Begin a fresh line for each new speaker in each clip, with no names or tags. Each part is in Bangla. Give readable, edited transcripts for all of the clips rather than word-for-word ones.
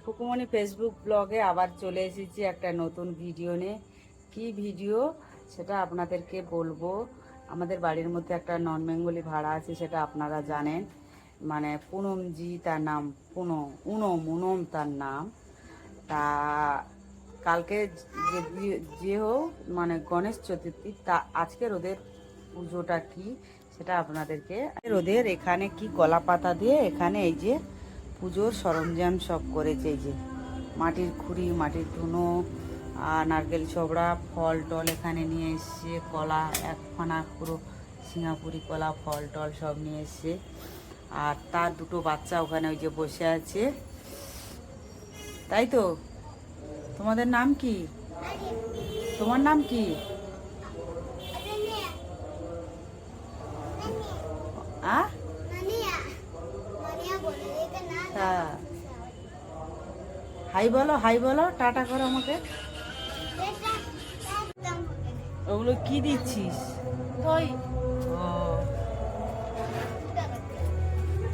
খুকুমনি ফেসবুক ব্লগে আবার চলে এসেছি একটা নতুন ভিডিও নিয়ে। কি ভিডিও সেটা আপনাদেরকে বলবো। আমাদের বাড়ির মধ্যে একটা নন বেঙ্গলি ভাড়া আছে, সেটা আপনারা জানেন। মানে পুনমজি তার নাম, উনম তার নাম। তা কালকে যে হোক মানে গণেশ চতুর্থী, তা আজকের ওদের পুজোটা কি সেটা আপনাদেরকে, ওদের এখানে কি কলা পাতা দিয়ে এখানে এই যে পুজোর সরঞ্জাম সব করেছে। এই যে মাটির খুঁড়ি, মাটির ধুনো, আর নারকেল ছবড়া, ফল টল এখানে নিয়ে এসছে, কলা একখানা পুরো সিঙ্গাপুরি কলা, ফল টল সব নিয়ে এসছে। আর তার দুটো বাচ্চা ওখানে ওই যে বসে আছে, তাই তো। তোমাদের নাম কি? তোমার নাম কি? হাই বলো, হাই বলো, টাটা করো আমাকে। ওগুলো কি দিচ্ছিস? দই। ও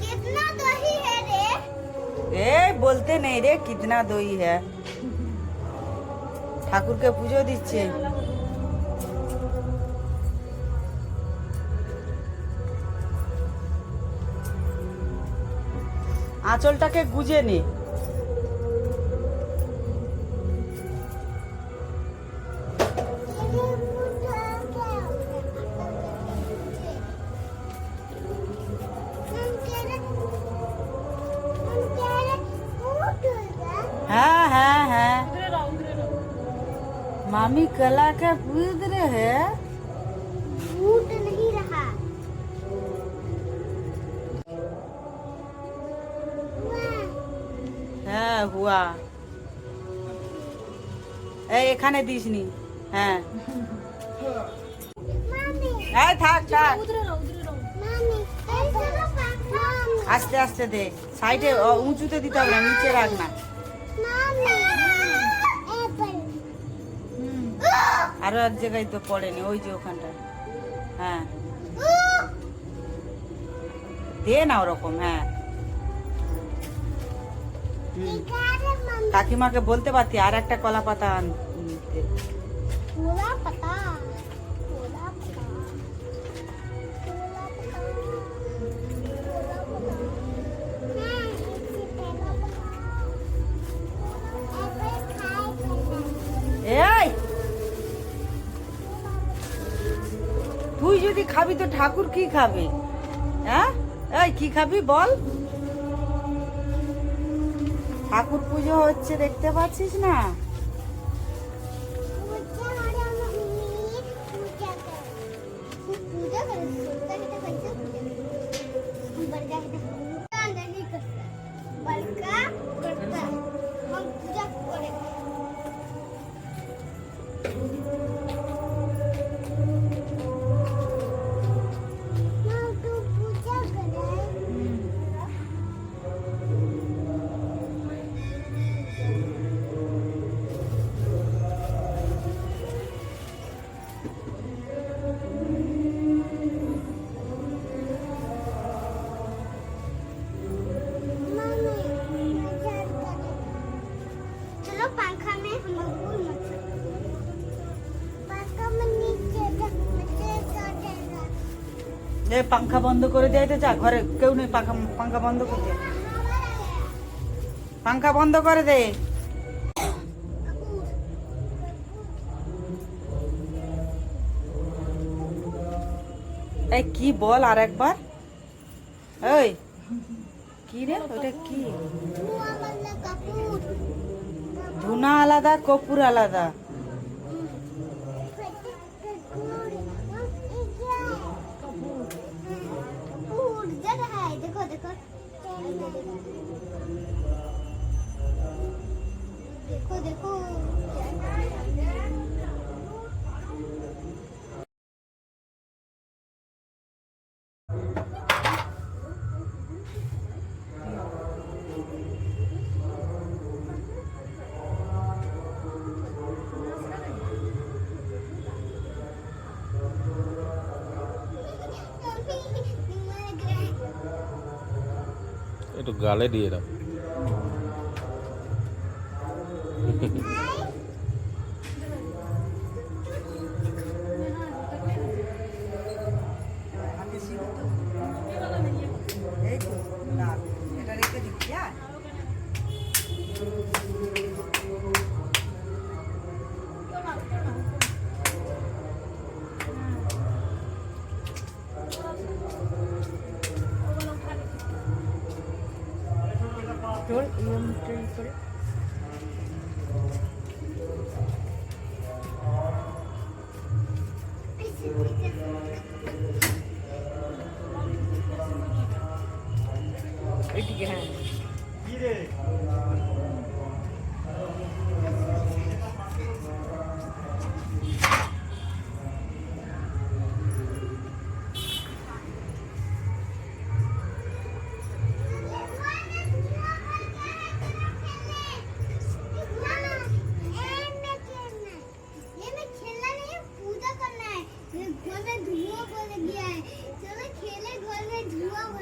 कितना दही है रे? ए बोलते नहीं रे, कितना दही है। ঠাকুরকে পুজো দিচ্ছে। আঁচলটাকে গুজে নে। हाँ हाँ हाँ, मामी कला का पूछ रहे हैं। फूट नहीं रहा। হ্যাঁ হুয়া। এই এখানে দিসনি। হ্যাঁ হ্যাঁ, থাক থাক, আস্তে আস্তে দে। সাইডে উঁচুতে দিতে হবে না, নিচে রাখ না। আরো এক জায়গায় তো পড়েনি, ওই যে ওখানটায়। হ্যাঁ দে না ওরকম। হ্যাঁ কাকিমাকে বলতে পারতি আর একটা কলা পাতা আনতে। এই তুই যদি খাবি তো ঠাকুর কি খাবে? হ্যাঁ এই কি খাবি বল? ঠাকুর পুজো হচ্ছে, দেখতে পাচ্ছিস না? পাঙ্খা বন্ধ করে দেয় তো, যা ঘরে কেউ নেই, পাঙ্খা বন্ধ করে দে, পাঙ্খা বন্ধ করে দে। এই কি বল আর একবার। ওই কি রে, ওটা কি? ধুনা আলাদা, কপুর আলাদা। देखो देखो देखो देखो
একটু গালে দিয়ে দাও।
এই তো লাল, এটা রেখে দিচ্ছি। হ্যাঁ,
রোল এই করে এইদিকে। হ্যাঁ
धुआं